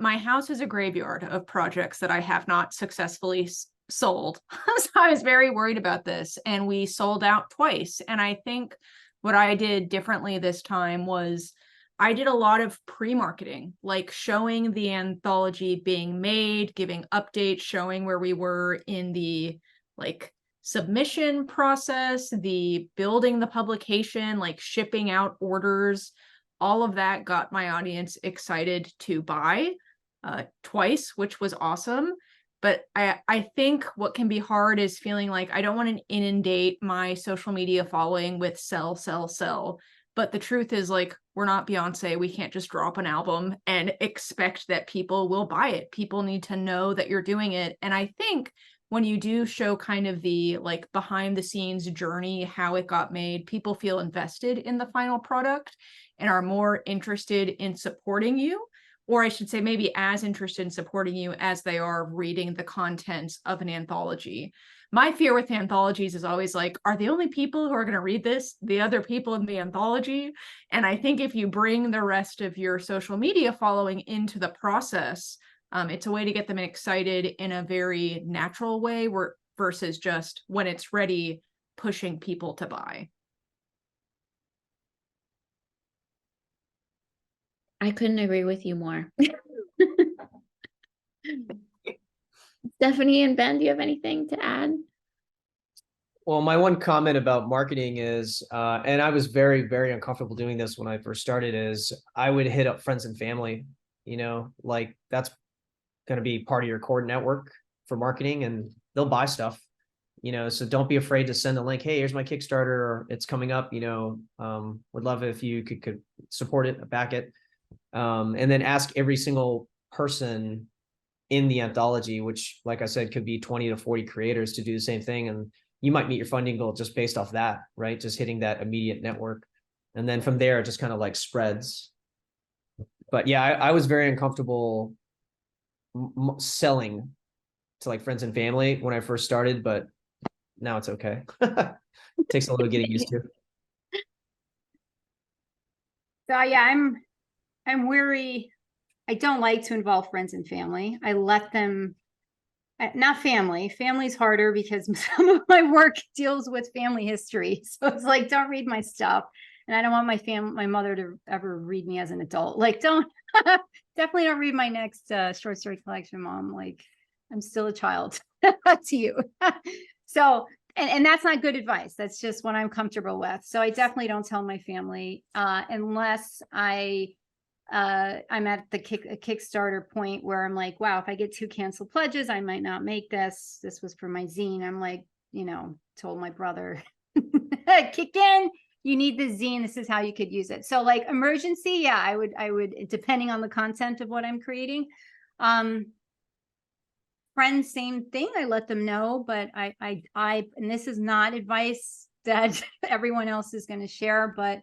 my house is a graveyard of projects that I have not successfully sold. So I was very worried about this, and we sold out twice. And I think what I did differently this time was I did a lot of pre-marketing, like showing the anthology being made, giving updates, showing where we were in the like submission process, the building the publication, like shipping out orders. All of that got my audience excited to buy twice, which was awesome. But I think what can be hard is feeling like I don't want to inundate my social media following with sell, sell, sell. But the truth is, like, we're not Beyonce. We can't just drop an album and expect that people will buy it. People need to know that you're doing it. And I think when you do show kind of the like behind the scenes journey, how it got made, people feel invested in the final product and are more interested in supporting you. Or I should say maybe as interested in supporting you as they are reading the contents of an anthology. My fear with anthologies is always like, are the only people who are going to read this the other people in the anthology? And I think if you bring the rest of your social media following into the process, it's a way to get them excited in a very natural way versus just when it's ready, pushing people to buy. I couldn't agree with you more. Stephanie and Ben, do you have anything to add? Well, my one comment about marketing is, and I was very, very uncomfortable doing this when I first started, is I would hit up friends and family, you know, like that's going to be part of your core network for marketing, and they'll buy stuff, you know, so don't be afraid to send a link. Hey, here's my Kickstarter, or it's coming up, you know, would love it if you could support it, back it. And then ask every single person in the anthology, which, like I said, could be 20 to 40 creators, to do the same thing. And you might meet your funding goal just based off that, right? Just hitting that immediate network. And then from there, it just kind of like spreads. But yeah, I was very uncomfortable selling to like friends and family when I first started, but now it's okay. It takes a little getting used to. So yeah, I'm weary. I don't like to involve friends and family. I not family. Family's harder because some of my work deals with family history. So it's like, don't read my stuff. And I don't want my mother to ever read me as an adult. Like, definitely don't read my next short story collection, Mom. Like, I'm still a child to you. So, and that's not good advice. That's just what I'm comfortable with. So I definitely don't tell my family unless I'm at the Kickstarter point where I'm like, wow, if I get 2 canceled pledges, I might not make this. This was for my zine. I'm like, told my brother, kick in. You need the zine. This is how you could use it. So like emergency, yeah, I would, depending on the content of what I'm creating. Friends, same thing. I let them know, but and this is not advice that everyone else is going to share, but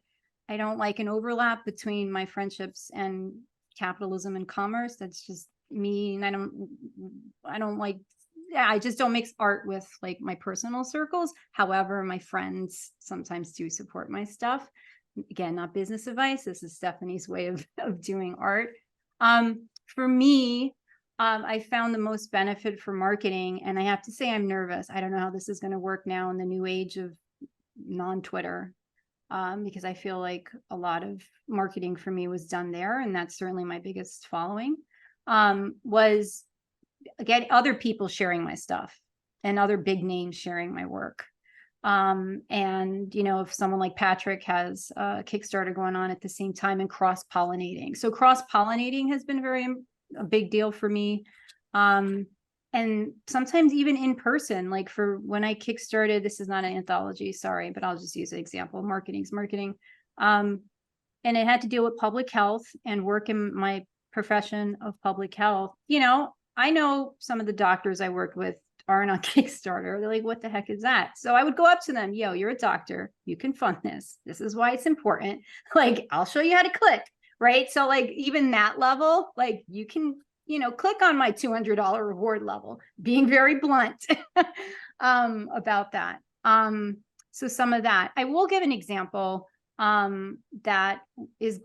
I don't like an overlap between my friendships and capitalism and commerce. That's just me. And I don't like, I just don't mix art with like my personal circles. However, my friends sometimes do support my stuff. Again, not business advice. This is Stephanie's way of doing art. For me, I found the most benefit for marketing, and I have to say I'm nervous. I don't know how this is going to work now in the new age of non-Twitter, because I feel like a lot of marketing for me was done there, and that's certainly my biggest following, was get other people sharing my stuff and other big names sharing my work. And, if someone like Patrick has a Kickstarter going on at the same time, and cross-pollinating. So cross-pollinating has been a big deal for me. And sometimes even in person, like for when I Kickstarted, this is not an anthology, sorry, but I'll just use an example. Marketing's marketing. And it had to deal with public health and work in my profession of public health. I know some of the doctors I worked with aren't on Kickstarter. They're like, what the heck is that? So I would go up to them, yo, you're a doctor. You can fund this. This is why it's important. Like, I'll show you how to click, right? So like even that level, like you can, click on my $200 reward level, being very blunt about that. So some of that. I will give an example that is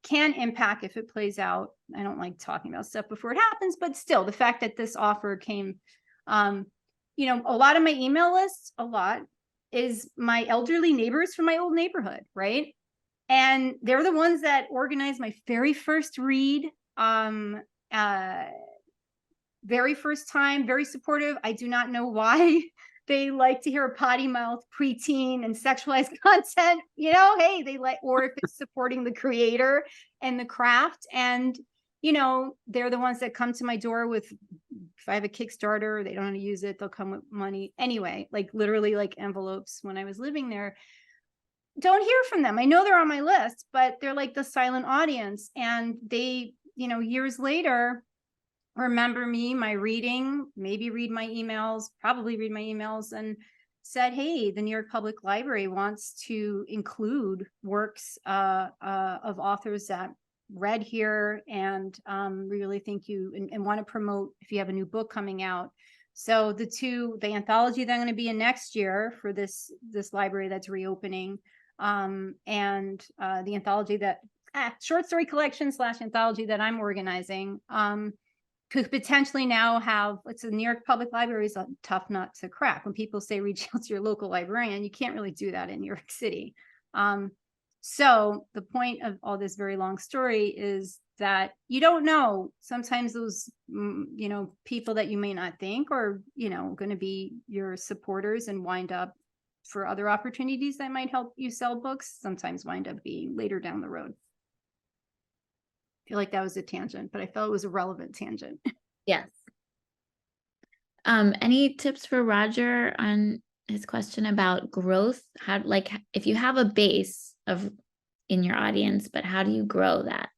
can impact if it plays out. I don't like talking about stuff before it happens, but still the fact that this offer came, a lot of my email lists, is my elderly neighbors from my old neighborhood, right? And they're the ones that organized my very first read, very first time, very supportive. I do not know why they like to hear a potty mouth preteen and sexualized content, hey, they like, or if it's supporting the creator and the craft. And, they're the ones that come to my door with, if I have a Kickstarter, they don't want to use it, they'll come with money. Anyway, like literally like envelopes when I was living there. Don't hear from them. I know they're on my list, but they're like the silent audience. And they, years later, remember me, my reading, maybe read my emails, probably read my emails, and said, hey, the New York Public Library wants to include works of authors that read here, and really think you and want to promote if you have a new book coming out. So the anthology that I'm going to be in next year for this library that's reopening, and the anthology short story collection / anthology that I'm organizing, could potentially now have, it's the New York Public Library is a tough nut to crack. When people say reach out to your local librarian, you can't really do that in New York City. So the point of all this very long story is that you don't know, sometimes those, people that you may not think are, going to be your supporters and wind up for other opportunities that might help you sell books, sometimes wind up being later down the road. I feel like that was a tangent, but I felt it was a relevant tangent. Yes. Any tips for Roger on his question about growth? How, like, if you have a base in your audience, but how do you grow that?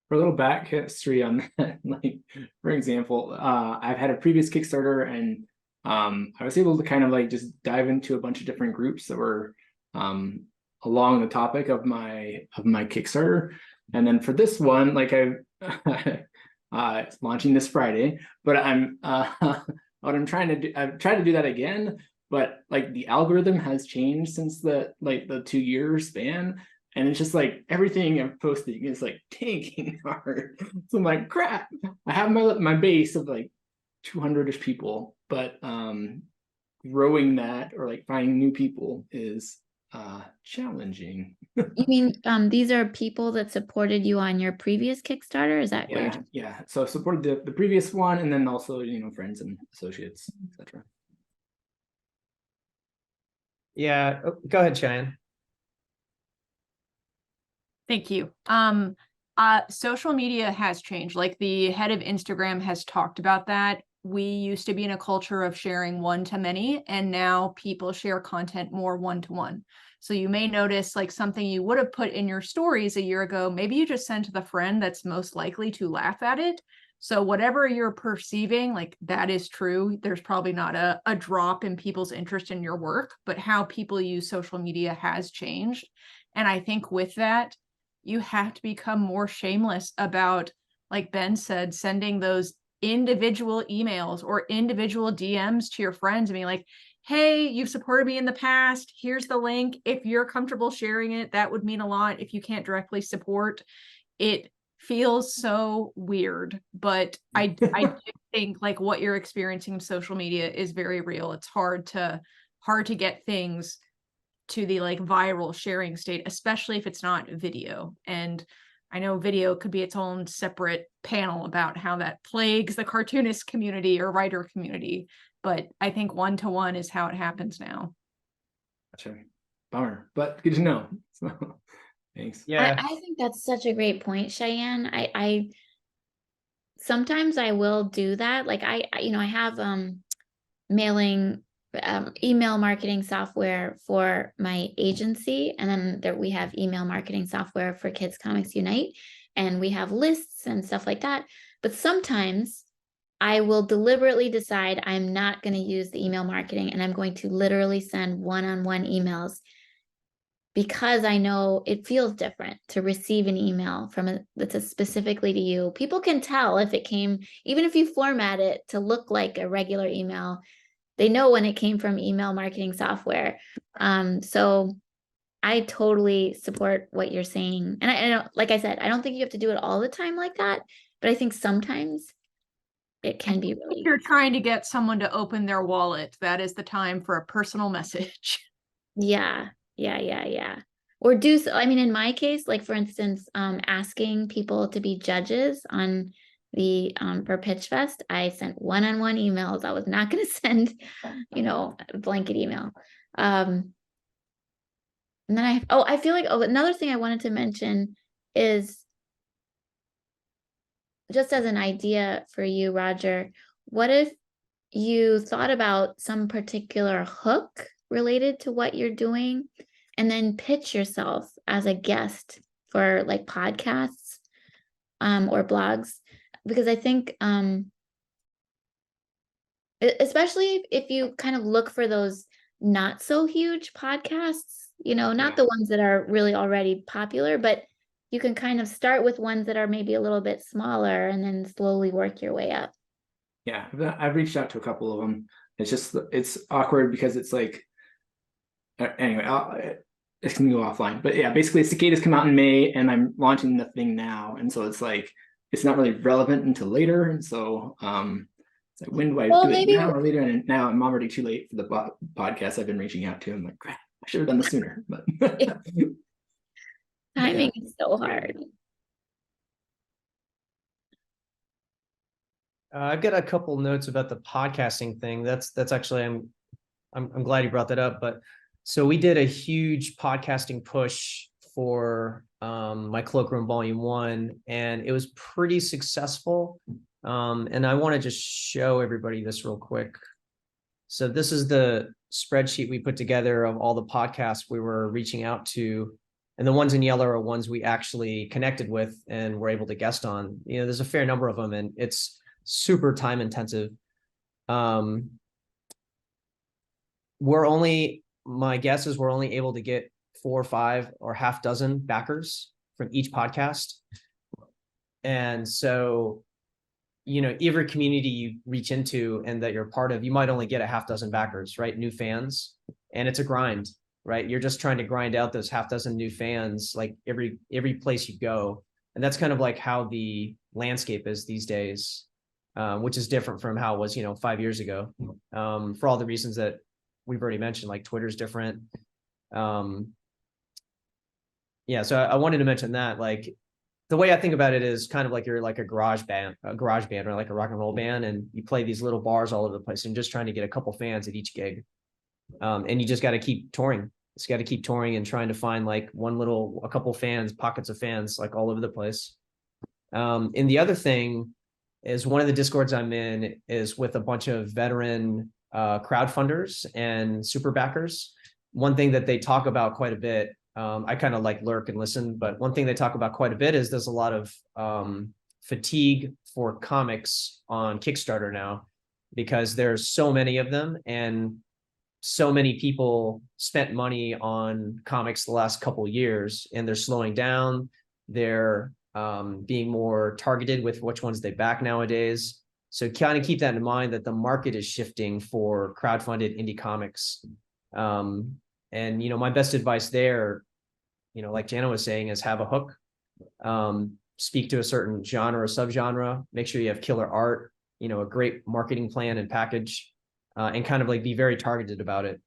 For a little back history on that, like, for example, I've had a previous Kickstarter, and I was able to kind of like just dive into a bunch of different groups that were along the topic of my Kickstarter. And then for this one, like it's launching this Friday, but what I'm trying to do, I've tried to do that again, but like the algorithm has changed since the 2-year span. And it's just like everything I'm posting is like tanking hard. So I'm like, crap, I have my base of like 200-ish people, but growing that or like finding new people is challenging. You mean these are people that supported you on your previous Kickstarter? Is that what you're talking? Yeah. So I supported the previous one, and then also, you know, friends and associates, etc. Yeah, go ahead, Cheyenne. Thank you. Social media has changed. Like the head of Instagram has talked about that. We used to be in a culture of sharing one-to-many, and now people share content more one-to-one. So you may notice like something you would have put in your stories a year ago, maybe you just send to the friend that's most likely to laugh at it. So whatever you're perceiving, like that is true. There's probably not a drop in people's interest in your work, but how people use social media has changed. And I think with that, you have to become more shameless about, like Ben said, sending those individual emails or individual DMs to your friends and being like, hey, you've supported me in the past. Here's the link. If you're comfortable sharing it, that would mean a lot. If you can't directly support, it feels so weird. But I do think like what you're experiencing in social media is very real. It's hard to get things to the like viral sharing state, especially if it's not video. And I know video could be its own separate panel about how that plagues the cartoonist community or writer community. But I think one-to-one is how it happens now. Gotcha. Bummer, but good to know. So, thanks. Yeah. I think that's such a great point, Cheyenne. I sometimes I will do that. Like I have mailing email marketing software for my agency, and then we have email marketing software for Kids Comics Unite, and we have lists and stuff like that. But sometimes I will deliberately decide I'm not going to use the email marketing, and I'm going to literally send one-on-one emails, because I know it feels different to receive an email that's specifically to you. People can tell if it came, even if you format it to look like a regular email, they know when it came from email marketing software. So I totally support what you're saying. And I don't, like I said, I don't think you have to do it all the time like that, but I think sometimes it can be really. If you're trying to get someone to open their wallet, that is the time for a personal message. Yeah. Or do so. I mean, in my case, like for instance, asking people to be judges on the for Pitch Fest, I sent one-on-one emails. I was not going to send, a blanket email. And then I feel like another thing I wanted to mention is, just as an idea for you, Roger, what if you thought about some particular hook related to what you're doing, and then pitch yourself as a guest for like podcasts or blogs? Because I think especially if you kind of look for those not so huge podcasts, not the ones that are really already popular, but you can kind of start with ones that are maybe a little bit smaller and then slowly work your way up. Yeah, I've reached out to a couple of them. It's awkward because it's like, anyway, it can go offline. But yeah, basically Cicadas come out in May, and I'm launching the thing now. And so it's like, it's not really relevant until later. And so it's like, when do I do it, now or later? And now I'm already too late for the podcast I've been reaching out to. I'm like, crap, I should have done this sooner. But Timing is so hard. I've got a couple notes about the podcasting thing. That's actually, I'm glad you brought that up. But so we did a huge podcasting push for my Cloakroom Volume 1, and it was pretty successful. And I want to just show everybody this real quick. So this is the spreadsheet we put together of all the podcasts we were reaching out to. And the ones in yellow are ones we actually connected with and were able to guest on. There's a fair number of them, and it's super time intensive. My guess is we're only able to get 4 or 5 or half dozen backers from each podcast. And so, every community you reach into and that you're part of, you might only get a half dozen backers, right? New fans. And it's a grind, right? You're just trying to grind out those half dozen new fans, like every place you go. And that's kind of like how the landscape is these days. which is different from how it was, 5 years ago, for all the reasons that we've already mentioned, like Twitter's different. Yeah, so I wanted to mention that, like, the way I think about it is kind of like you're like a garage band or like a rock and roll band, and you play these little bars all over the place and just trying to get a couple fans at each gig. And you just got to keep touring. It's got to keep touring and trying to find like a couple fans, pockets of fans, like all over the place. And the other thing is, one of the Discords I'm in is with a bunch of veteran crowdfunders and super backers. One thing that they talk about quite a bit, I kind of like lurk and listen, but one thing they talk about quite a bit is there's a lot of fatigue for comics on Kickstarter now, because there's so many of them, and so many people spent money on comics the last couple of years, and they're slowing down. They're being more targeted with which ones they back nowadays. So kind of keep that in mind, that the market is shifting for crowdfunded indie comics. And, my best advice there, like Jana was saying, is have a hook, speak to a certain genre or subgenre, make sure you have killer art, a great marketing plan and package, and kind of like be very targeted about it.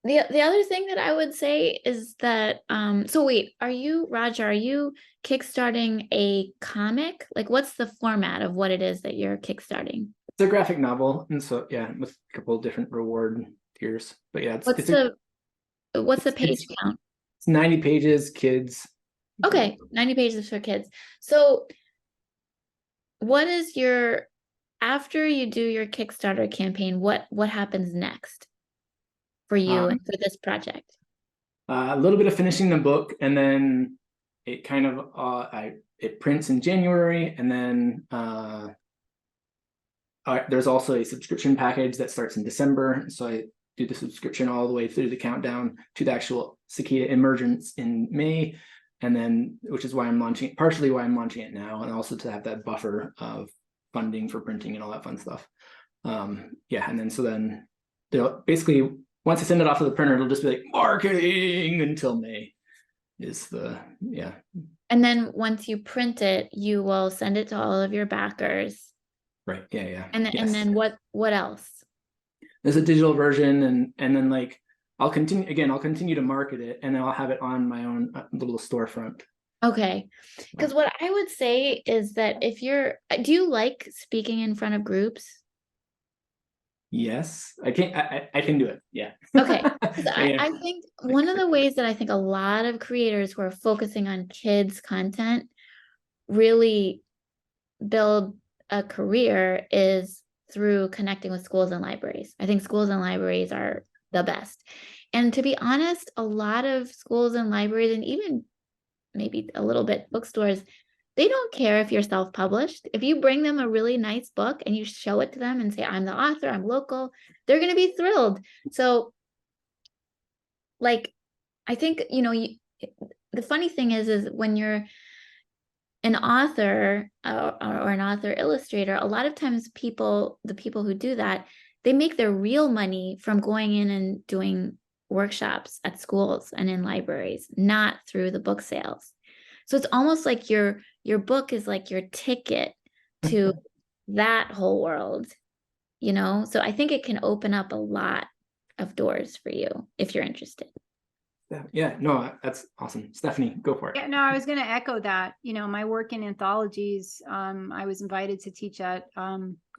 The other thing that I would say is that, so wait, Roger, are you kickstarting a comic? Like, what's the format of what it is that you're kickstarting? It's a graphic novel, and so yeah, with a couple of different reward tiers. But yeah, what's the page count? It's 90 pages, kids. Okay, 90 pages for kids. So what is after you do your Kickstarter campaign, what happens next for you and for this project? A little bit of finishing the book, and then it kind of it prints in January, and then there's also a subscription package that starts in December. So I do the subscription all the way through the countdown to the actual Cicada emergence in May, and then, which is why I'm launching it, partially why I'm launching it now, and also to have that buffer of funding for printing and all that fun stuff. Yeah, and then they'll basically, once I send it off to the printer, it'll just be like marketing until May is yeah. And then once you print it, you will send it to all of your backers. Right. Yeah. And then what else? There's a digital version, and then like I'll continue to market it, and then I'll have it on my own little storefront. Okay. Because what I would say is that do you like speaking in front of groups? Yes, I can do it. Yeah. Okay. I think one of the ways that I think a lot of creators who are focusing on kids content really build a career is through connecting with schools and libraries. I think schools and libraries are the best. And to be honest, a lot of schools and libraries, and even maybe a little bit bookstores, they don't care if you're self-published. If you bring them a really nice book and you show it to them and say, I'm the author, I'm local, they're going to be thrilled. So like, I think, the funny thing is when you're an author or an author illustrator, a lot of times the people who do that, they make their real money from going in and doing workshops at schools and in libraries, not through the book sales. So it's almost like your book is like your ticket to that whole world, So I think it can open up a lot of doors for you if you're interested. Yeah, no, that's awesome. Stephanie, go for it. Yeah, no, I was going to echo that. My work in anthologies, I was invited to teach at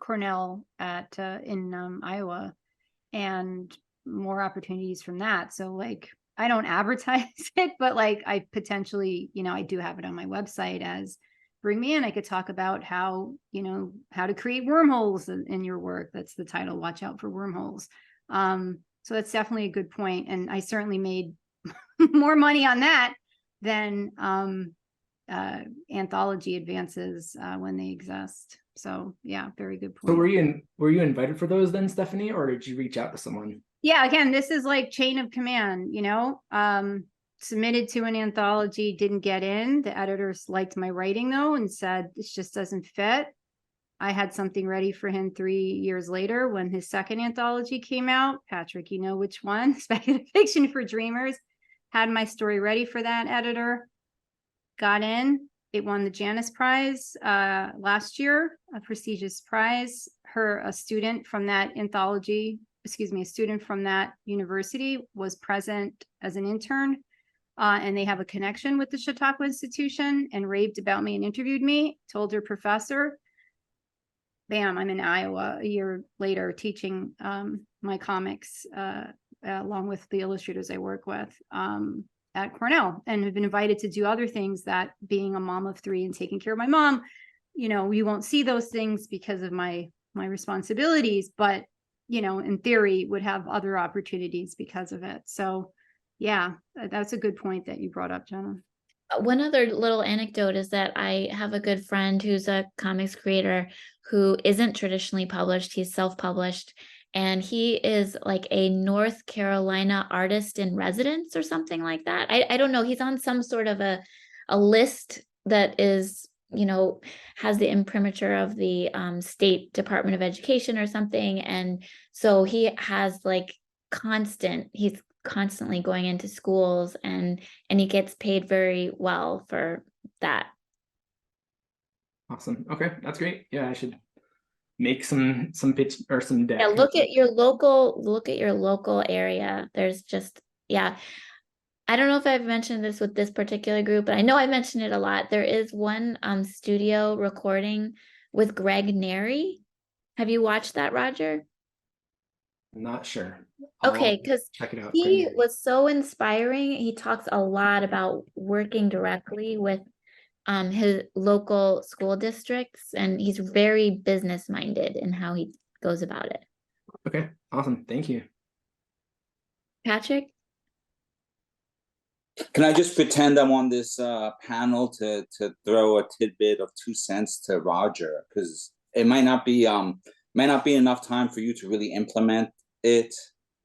Cornell in Iowa, and more opportunities from that. So like, I don't advertise it, but like I potentially, I do have it on my website as bring me in. I could talk about how to create wormholes in your work. That's the title, Watch Out for Wormholes. So that's definitely a good point. And I certainly made more money on that than anthology advances when they exist. So yeah, very good point. So were you invited for those then, Stephanie, or did you reach out to someone? Yeah, again, this is like chain of command, submitted to an anthology, didn't get in. The editors liked my writing though, and said, this just doesn't fit. I had something ready for him 3 years later when his second anthology came out. Patrick, you know which one? Speculative Fiction for Dreamers. Had my story ready for that editor. Got in. It won the Janus Prize last year, a prestigious prize. A student from that anthology, a student from that university was present as an intern, and they have a connection with the Chautauqua institution, and raved about me and interviewed me, told her professor. Bam, I'm in Iowa a year later teaching my comics along with the illustrators I work with at Cornell, and have been invited to do other things that, being a mom of 3 and taking care of my mom, you know, you won't see those things because of my responsibilities, but, you know, in theory would have other opportunities because of it. So yeah, that's a good point that you brought up, Jenna. One other little anecdote is that I have a good friend who's a comics creator who isn't traditionally published. He's self-published, and he is like a North Carolina artist in residence or something like that. I don't know. He's on some sort of a list that is, you know, has the imprimatur of the State Department of Education or something. And so he has like he's constantly going into schools, and he gets paid very well for that. Awesome. Okay, that's great. Yeah, I should make some pitch or some deck. Yeah, look at your local area. There's just, yeah. I don't know if I've mentioned this with this particular group, but I know I mentioned it a lot. There is one studio recording with Greg Neri. Have you watched that, Roger? I'm not sure. Okay, because check it out. he Great. was so inspiring. He talks a lot about working directly with his local school districts, and he's very business minded in how he goes about it. Okay, awesome. Thank you. Patrick? Can I just pretend I'm on this panel to throw a tidbit of 2 cents to Roger, because it might not be enough time for you to really implement it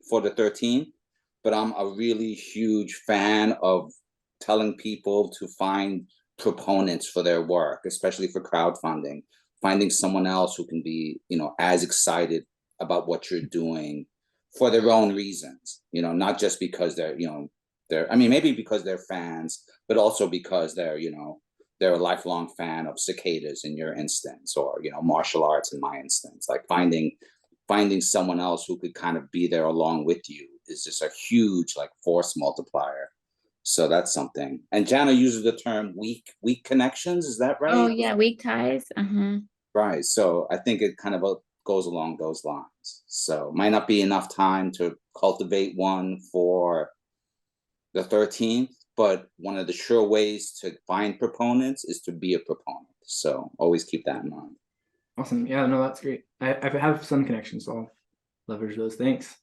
for the 13th, but I'm a really huge fan of telling people to find proponents for their work, especially for crowdfunding, finding someone else who can be, you know, as excited about what you're doing for their own reasons, you know, not just because they're, you know, I mean, maybe because they're fans, but also because they're, you know, they're a lifelong fan of cicadas in your instance, or, you know, martial arts in my instance. Like finding someone else who could kind of be there along with you is just a huge like force multiplier. So that's something. And Jana uses the term weak connections. Is that right? Oh yeah, weak ties. Right. So I think it kind of goes along those lines. So might not be enough time to cultivate one for the 13th, but one of the sure ways to find proponents is to be a proponent. So always keep that in mind. Awesome. Yeah, no, that's great. I have some connections, so I'll leverage those. Thanks.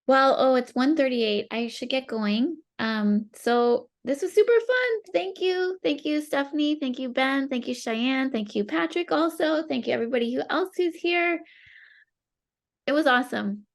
Well, it's 1:38. I should get going. So this was super fun. Thank you. Thank you, Stephanie. Thank you, Ben. Thank you, Cheyenne. Thank you, Patrick, also. Thank you, everybody else who's here. It was awesome.